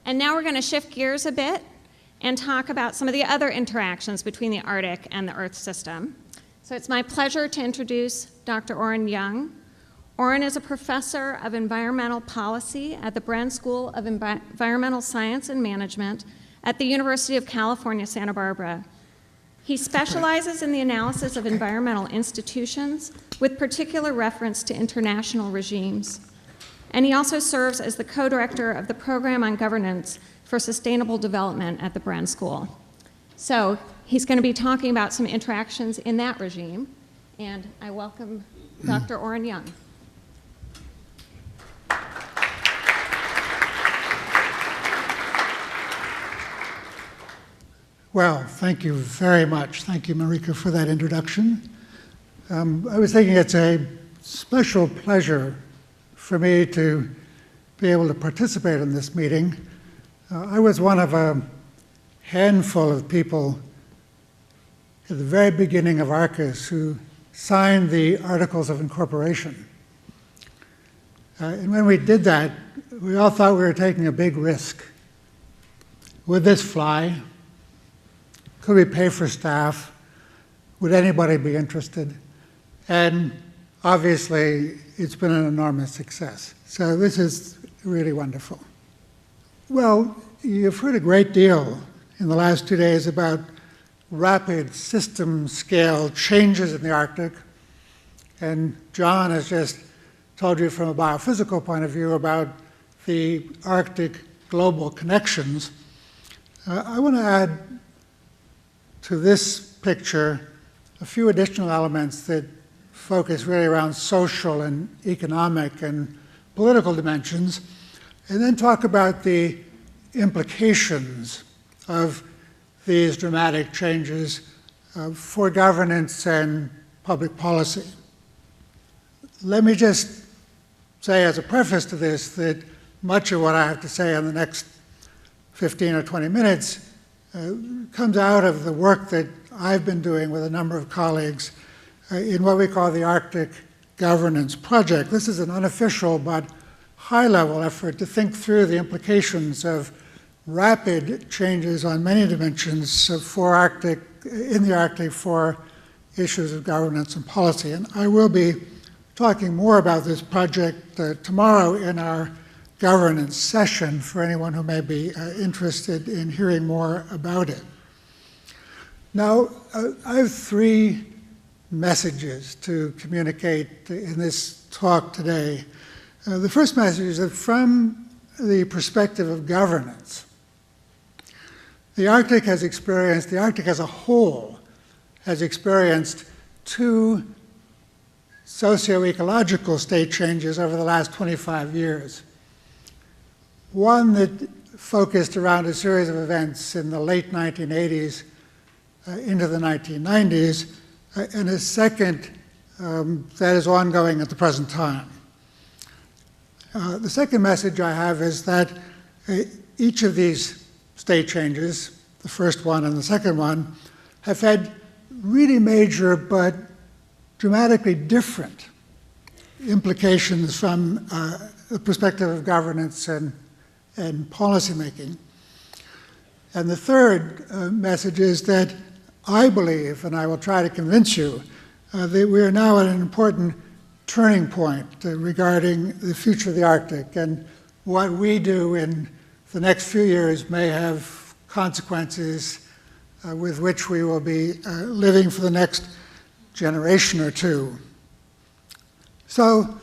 And now we're going to shift gears a bit and talk about some of the other interactions between the Arctic and the Earth system. So it's my pleasure to introduce Dr. Oran Young. Oran is a professor of environmental policy at the Bren School of Environmental Science and Management at the University of California, Santa Barbara. He specializes in the analysis of environmental institutions with particular reference to international regimes. And he also serves as the co-director of the Program on Governance for Sustainable Development at the Bren School. So he's going to be talking about some interactions in that regime, and I welcome Dr. Oran Young. Well, thank you very much. Thank you, Marika, for that introduction. I was thinking it's a special pleasure for me to be able to participate in this meeting. I was one of a handful of people at the very beginning of ARCUS who signed the Articles of Incorporation. And when we did that, we all thought we were taking a big risk. Would this fly? Could we pay for staff? Would anybody be interested? And obviously, it's been an enormous success. So this is really wonderful. Well, you've heard a great deal in the last 2 days about rapid system-scale changes in the Arctic. And John has just told you from a biophysical point of view about the Arctic global connections. I want to add to this picture a few additional elements that focus really around social and economic and political dimensions, and then talk about the implications of these dramatic changes for governance and public policy. Let me just say as a preface to this that much of what I have to say in the next 15 or 20 minutes comes out of the work that I've been doing with a number of colleagues in what we call the Arctic Governance Project. This is an unofficial but high-level effort to think through the implications of rapid changes on many dimensions in the Arctic for issues of governance and policy. And I will be talking more about this project tomorrow in our governance session for anyone who may be interested in hearing more about it. Now, I have three messages to communicate in this talk today. The first message is that from the perspective of governance, the Arctic as a whole has experienced two socioecological state changes over the last 25 years. One that focused around a series of events in the late 1980s into the 1990s, and a second that is ongoing at the present time. The second message I have is that each of these state changes, the first one and the second one, have had really major but dramatically different implications from the perspective of governance and policymaking. And the third message is that I believe, and I will try to convince you, that we are now at an important turning point regarding the future of the Arctic, and what we do in the next few years may have consequences with which we will be living for the next generation or two. So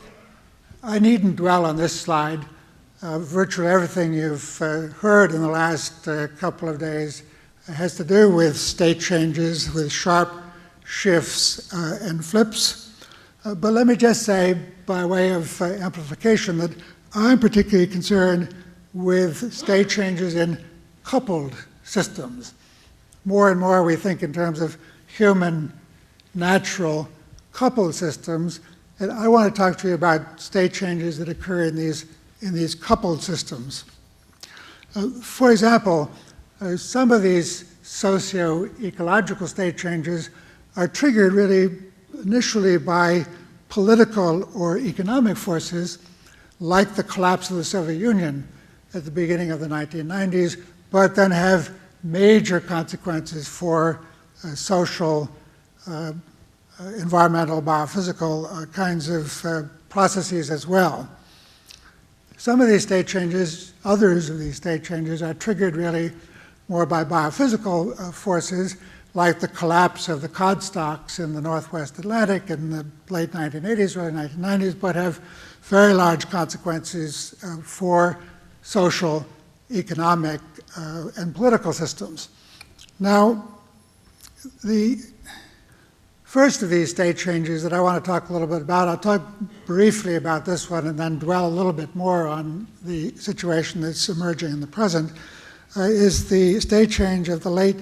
I needn't dwell on this slide. Virtually everything you've heard in the last couple of days has to do with state changes, with sharp shifts and flips. But let me just say, by way of amplification, that I'm particularly concerned with state changes in coupled systems. More and more we think in terms of human, natural, coupled systems, and I want to talk to you about state changes that occur in these coupled systems. For example, some of these socio-ecological state changes are triggered really initially by political or economic forces, like the collapse of the Soviet Union, at the beginning of the 1990s, but then have major consequences for social, environmental, biophysical kinds of processes as well. Some of these state changes, others of these state changes, are triggered really more by biophysical forces, like the collapse of the cod stocks in the Northwest Atlantic in the late 1980s, early 1990s, but have very large consequences for social, economic, and political systems. Now, the first of these state changes that I want to talk a little bit about, I'll talk briefly about this one and then dwell a little bit more on the situation that's emerging in the present, is the state change of the late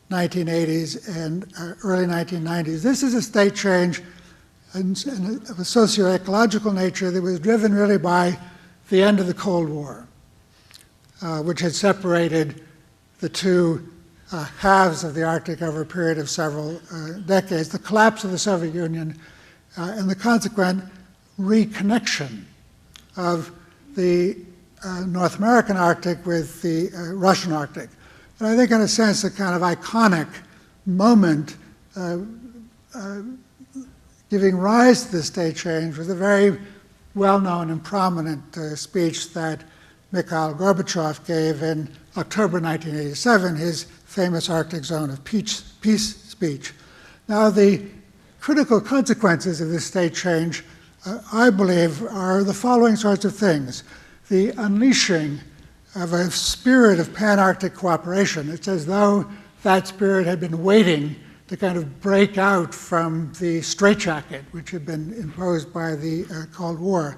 1980s and early 1990s. This is a state change of a socioecological nature that was driven really by the end of the Cold War, which had separated the two halves of the Arctic over a period of several decades, the collapse of the Soviet Union and the consequent reconnection of the North American Arctic with the Russian Arctic. And I think in a sense a kind of iconic moment giving rise to this state change was a very well-known and prominent speech that Mikhail Gorbachev gave in October 1987, his famous Arctic Zone of Peace speech. Now, the critical consequences of this state change, I believe, are the following sorts of things. The unleashing of a spirit of pan-Arctic cooperation. It's as though that spirit had been waiting to kind of break out from the straitjacket which had been imposed by the Cold War.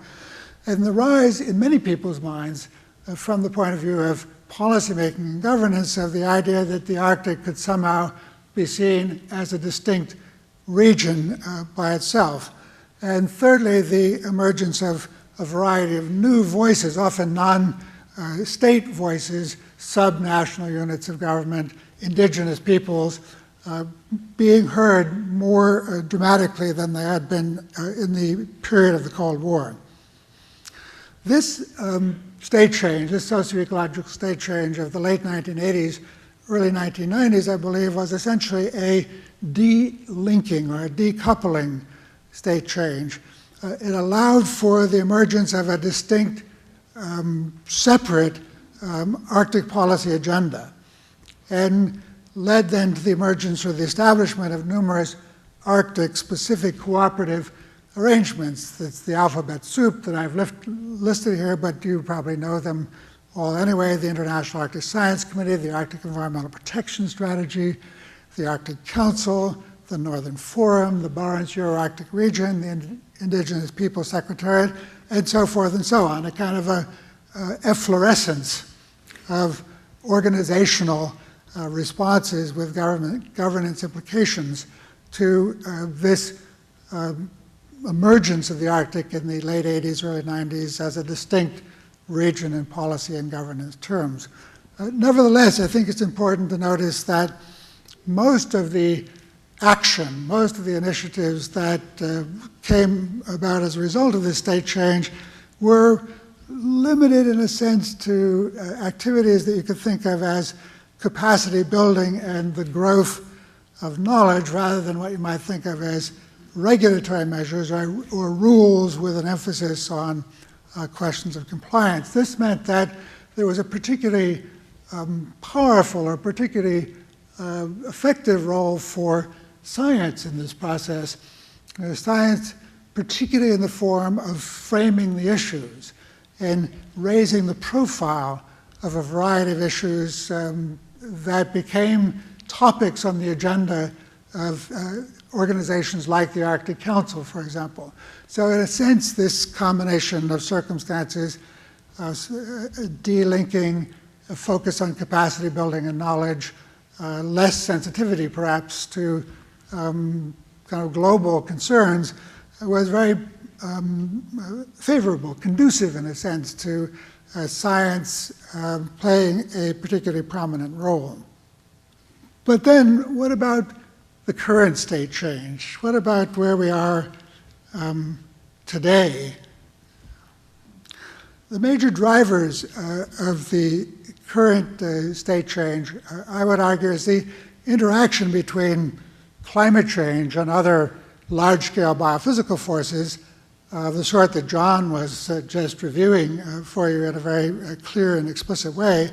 And the rise in many people's minds from the point of view of policymaking and governance of the idea that the Arctic could somehow be seen as a distinct region by itself. And thirdly, the emergence of a variety of new voices, often non-state voices, sub-national units of government, indigenous peoples, being heard more dramatically than they had been in the period of the Cold War. This state change, this socioecological state change of the late 1980s, early 1990s, I believe, was essentially a de-linking or a decoupling state change. It allowed for the emergence of a distinct, separate Arctic policy agenda, and led then to the emergence or the establishment of numerous Arctic-specific cooperative arrangements. That's the alphabet soup that I've listed here, but you probably know them all anyway. The International Arctic Science Committee, the Arctic Environmental Protection Strategy, the Arctic Council, the Northern Forum, the Barents Euro-Arctic Region, the Indigenous Peoples Secretariat, and so forth and so on, a kind of a efflorescence of organizational responses with governance implications to this emergence of the Arctic in the late 80s, early 90s as a distinct region in policy and governance terms. Nevertheless, I think it's important to notice that most of the action, most of the initiatives that came about as a result of this state change were limited in a sense to activities that you could think of as capacity building and the growth of knowledge rather than what you might think of as regulatory measures or rules with an emphasis on questions of compliance. This meant that there was a particularly powerful or particularly effective role for science in this process. Science, particularly in the form of framing the issues and raising the profile of a variety of issues that became topics on the agenda of organizations like the Arctic Council, for example. So in a sense, this combination of circumstances, delinking, a focus on capacity building and knowledge, less sensitivity perhaps to kind of global concerns, was very favorable, conducive in a sense to science playing a particularly prominent role. But then what about the current state change? What about where we are today? The major drivers of the current state change, I would argue, is the interaction between climate change and other large-scale biophysical forces, the sort that John was just reviewing for you in a very clear and explicit way,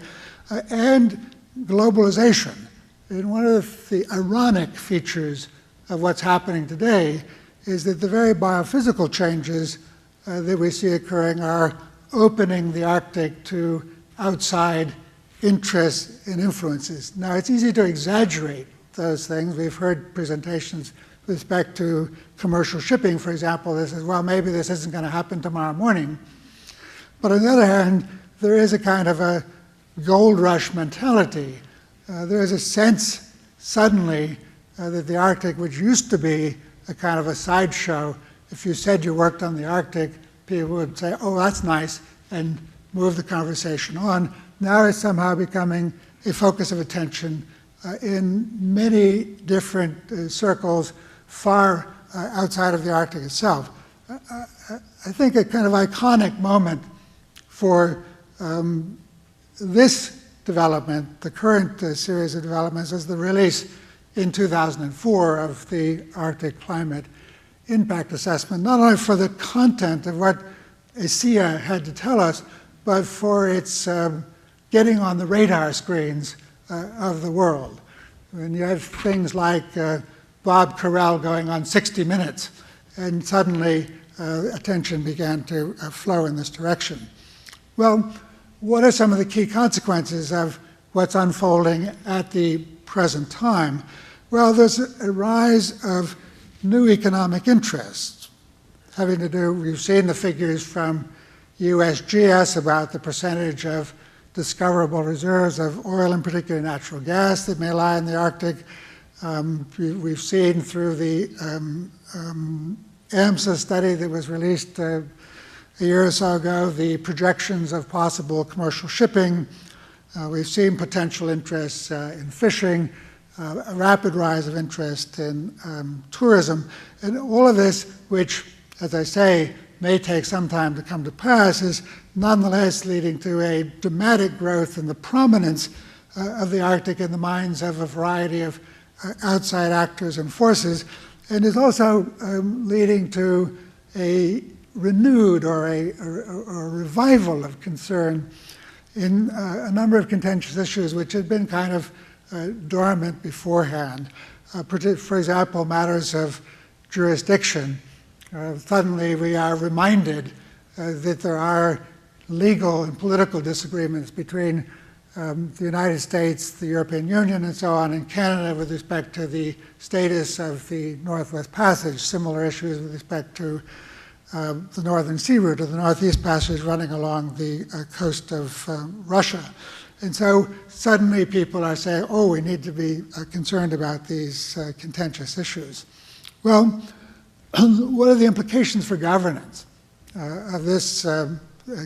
and globalization. And one of the ironic features of what's happening today is that the very biophysical changes that we see occurring are opening the Arctic to outside interests and influences. Now, it's easy to exaggerate those things. We've heard presentations with respect to commercial shipping, for example, that says, well, maybe this isn't going to happen tomorrow morning. But on the other hand, there is a kind of a gold rush mentality. There is a sense suddenly that the Arctic, which used to be a kind of a sideshow, if you said you worked on the Arctic, people would say, oh, that's nice, and move the conversation on. Now it's somehow becoming a focus of attention in many different circles far outside of the Arctic itself. I think a kind of iconic moment for this development, the current series of developments, is the release in 2004 of the Arctic Climate Impact Assessment, not only for the content of what ASEA had to tell us, but for its getting on the radar screens of the world. When you have things like Bob Carell going on 60 Minutes, and suddenly attention began to flow in this direction. Well, what are some of the key consequences of what's unfolding at the present time? Well, there's a rise of new economic interests having to do, we've seen the figures from USGS about the percentage of discoverable reserves of oil, and particularly natural gas, that may lie in the Arctic. We've seen through the AMSA study that was released a year or so ago the projections of possible commercial shipping. We've seen potential interests in fishing, a rapid rise of interest in tourism, and all of this, which, as I say, may take some time to come to pass, is nonetheless leading to a dramatic growth in the prominence of the Arctic in the minds of a variety of outside actors and forces, and is also leading to a renewed or a revival of concern in a number of contentious issues which had been kind of dormant beforehand. For example, matters of jurisdiction. Suddenly we are reminded that there are legal and political disagreements between the United States, the European Union, and so on, and Canada with respect to the status of the Northwest Passage, similar issues with respect to the Northern Sea Route or the Northeast Passage running along the coast of Russia. And so suddenly people are saying, oh, we need to be concerned about these contentious issues. Well, what are the implications for governance of this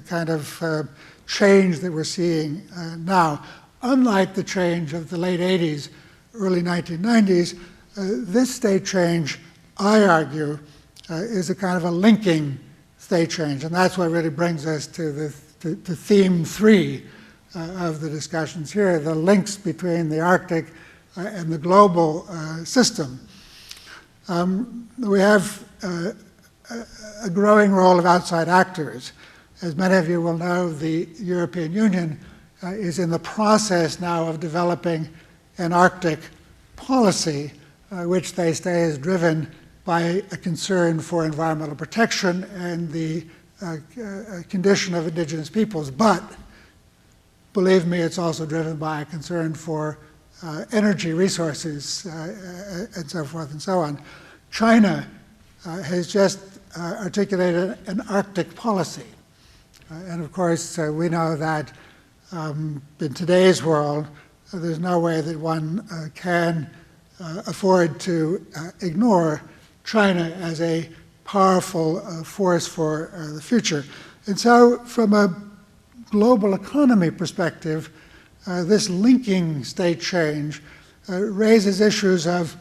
kind of change that we're seeing now? Unlike the change of the late 80s, early 1990s, this state change, I argue, is a kind of a linking state change, and that's what really brings us to theme 3 of the discussions here, the links between the Arctic and the global system. We have a growing role of outside actors. As many of you will know, the European Union is in the process now of developing an Arctic policy, which they say is driven by a concern for environmental protection and the condition of indigenous peoples. But, believe me, it's also driven by a concern for energy resources and so forth and so on. China has just articulated an Arctic policy. And of course, we know that in today's world, there's no way that one can afford to ignore China as a powerful force for the future. And so from a global economy perspective, this linking state change raises issues of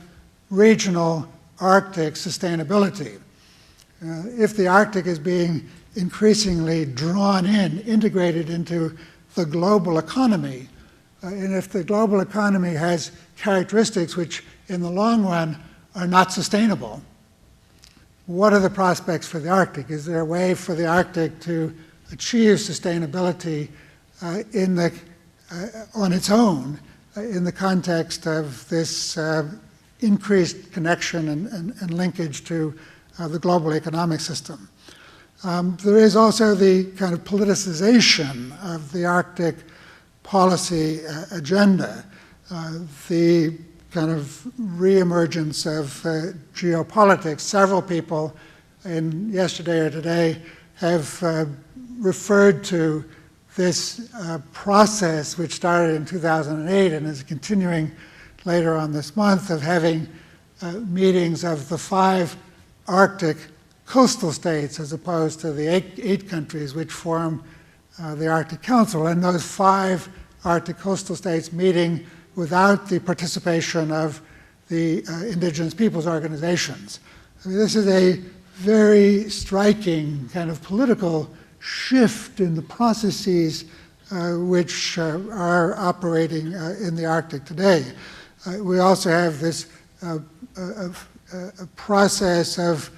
regional Arctic sustainability. If the Arctic is being increasingly drawn in, integrated into the global economy. And if the global economy has characteristics which in the long run are not sustainable, what are the prospects for the Arctic? Is there a way for the Arctic to achieve sustainability on its own in the context of this increased connection and linkage to the global economic system? There is also the kind of politicization of the Arctic policy agenda, the kind of reemergence of geopolitics. Several people yesterday or today have referred to this process which started in 2008 and is continuing later on this month of having meetings of the 5 Arctic coastal states as opposed to the eight countries which form the Arctic Council, and those 5 Arctic coastal states meeting without the participation of the indigenous peoples organizations. I mean, this is a very striking kind of political shift in the processes which are operating in the Arctic today. We also have this process of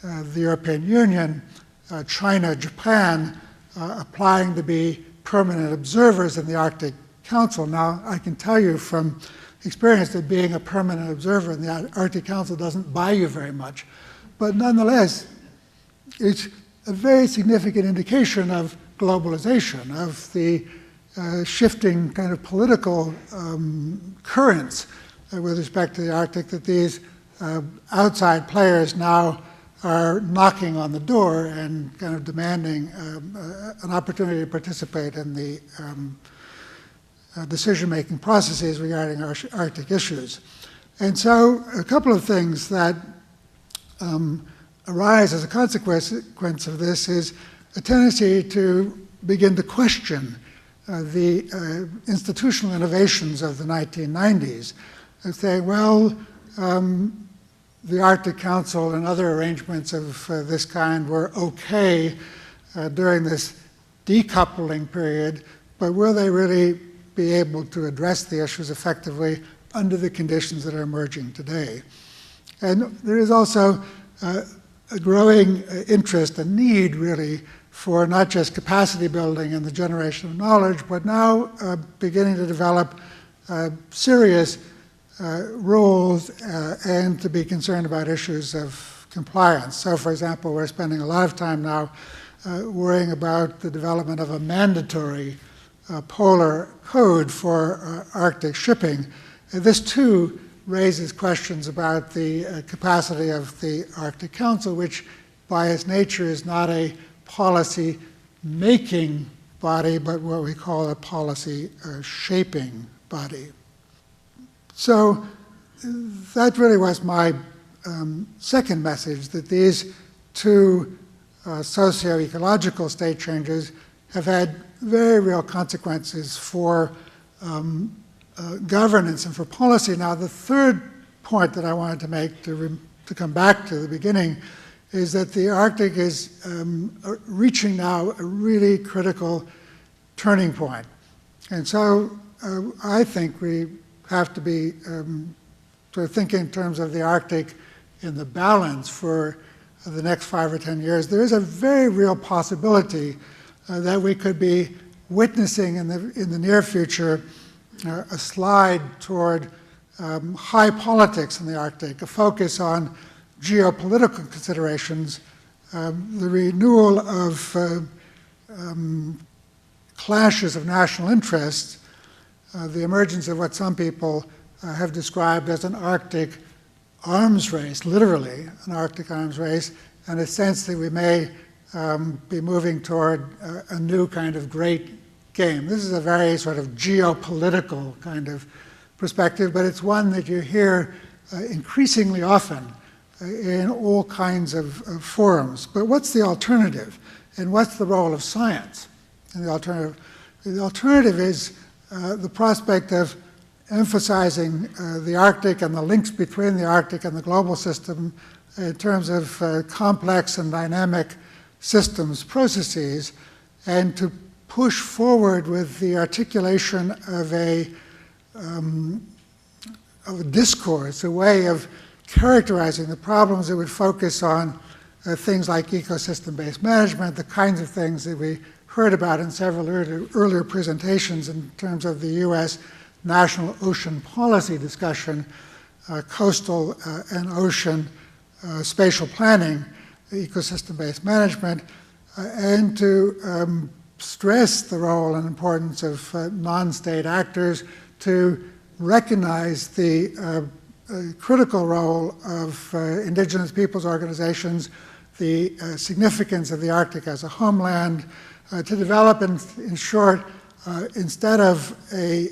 the European Union, China, Japan, applying to be permanent observers in the Arctic Council. Now, I can tell you from experience that being a permanent observer in the Arctic Council doesn't buy you very much. But nonetheless, it's a very significant indication of globalization, of the shifting kind of political currents with respect to the Arctic, that these outside players now are knocking on the door and kind of demanding an opportunity to participate in the decision-making processes regarding Arctic issues. And so a couple of things that arise as a consequence of this is a tendency to begin to question the institutional innovations of the 1990s and say, well, the Arctic Council and other arrangements of this kind were okay during this decoupling period, but will they really be able to address the issues effectively under the conditions that are emerging today? And there is also a growing interest and need, really, for not just capacity building and the generation of knowledge, but now beginning to develop serious rules and to be concerned about issues of compliance. So, for example, we're spending a lot of time now worrying about the development of a mandatory polar code for Arctic shipping. This, too, raises questions about the capacity of the Arctic Council, which by its nature is not a policy-making body, but what we call a policy-shaping body. So that really was my second message, that these 2 socio-ecological state changes have had very real consequences for governance and for policy. Now, the third point that I wanted to make, to come back to the beginning, is that the Arctic is reaching now a really critical turning point. And so I think we have to be sort of thinking in terms of the Arctic in the balance for the next 5 or 10 years. There is a very real possibility that we could be witnessing in the near future a slide toward high politics in the Arctic, a focus on geopolitical considerations, the renewal of clashes of national interests, the emergence of what some people have described as an Arctic arms race, literally an Arctic arms race, and a sense that we may be moving toward a new kind of great game. This is a very sort of geopolitical kind of perspective, but it's one that you hear increasingly often in all kinds of forums. But what's the alternative? And what's the role of science in the alternative? The alternative is the prospect of emphasizing the Arctic and the links between the Arctic and the global system in terms of complex and dynamic systems, processes, and to push forward with the articulation of a discourse, a way of characterizing the problems that would focus on things like ecosystem-based management, the kinds of things that we heard about in several earlier presentations in terms of the U.S. national ocean policy discussion, coastal and ocean spatial planning, ecosystem-based management, and to stress the role and importance of non-state actors to recognize the critical role of indigenous peoples organizations, the significance of the Arctic as a homeland, to develop, in short, instead of a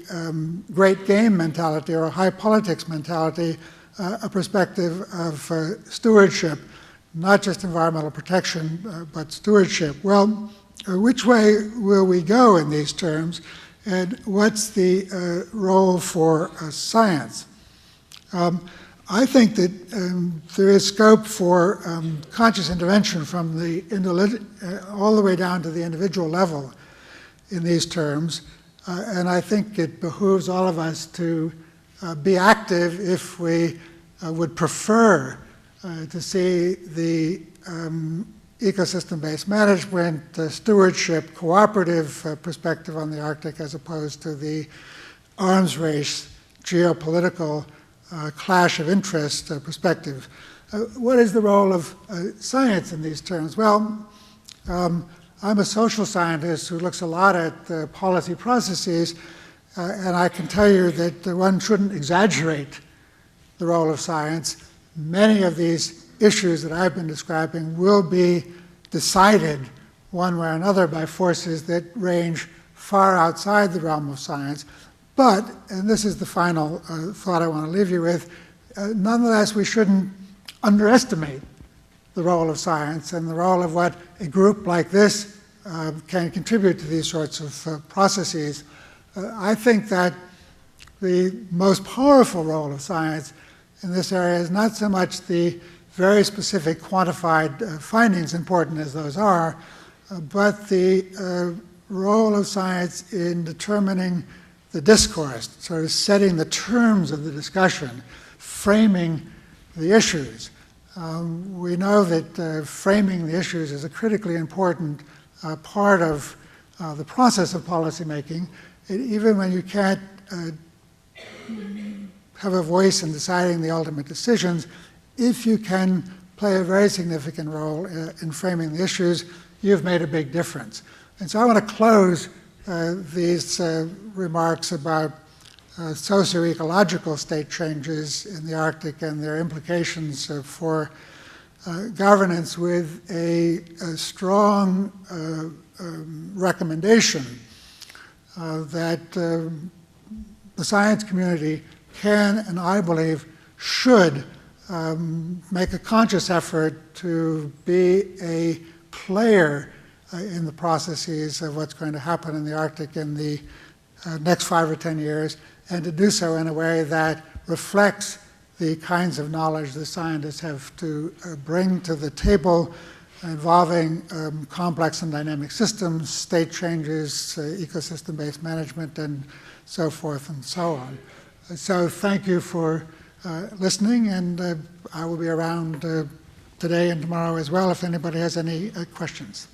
great game mentality or a high politics mentality, a perspective of stewardship, not just environmental protection, but stewardship. Well, which way will we go in these terms, and what's the role for science? I think that there is scope for conscious intervention from the all the way down to the individual level in these terms, and I think it behooves all of us to be active if we would prefer to see the ecosystem-based management, stewardship, cooperative perspective on the Arctic as opposed to the arms race, geopolitical clash of interest perspective. What is the role of science in these terms? Well, I'm a social scientist who looks a lot at policy processes, and I can tell you that one shouldn't exaggerate the role of science. Many of these issues that I've been describing will be decided one way or another by forces that range far outside the realm of science. But, and this is the final thought I want to leave you with, nonetheless we shouldn't underestimate the role of science and the role of what a group like this can contribute to these sorts of processes. I think that the most powerful role of science in this area is not so much the very specific quantified findings, important as those are, but the role of science in determining the discourse, sort of setting the terms of the discussion, framing the issues. We know that framing the issues is a critically important part of the process of policymaking. Even when you can't have a voice in deciding the ultimate decisions, if you can play a very significant role in framing the issues, you've made a big difference. And so I want to close these remarks about socioecological state changes in the Arctic and their implications for governance with a strong recommendation that the science community can, and I believe should, make a conscious effort to be a player in the processes of what's going to happen in the Arctic in the next 5 or 10 years, and to do so in a way that reflects the kinds of knowledge the scientists have to bring to the table involving complex and dynamic systems, state changes, ecosystem-based management, and so forth and so on. So thank you for listening, and I will be around today and tomorrow as well if anybody has any questions.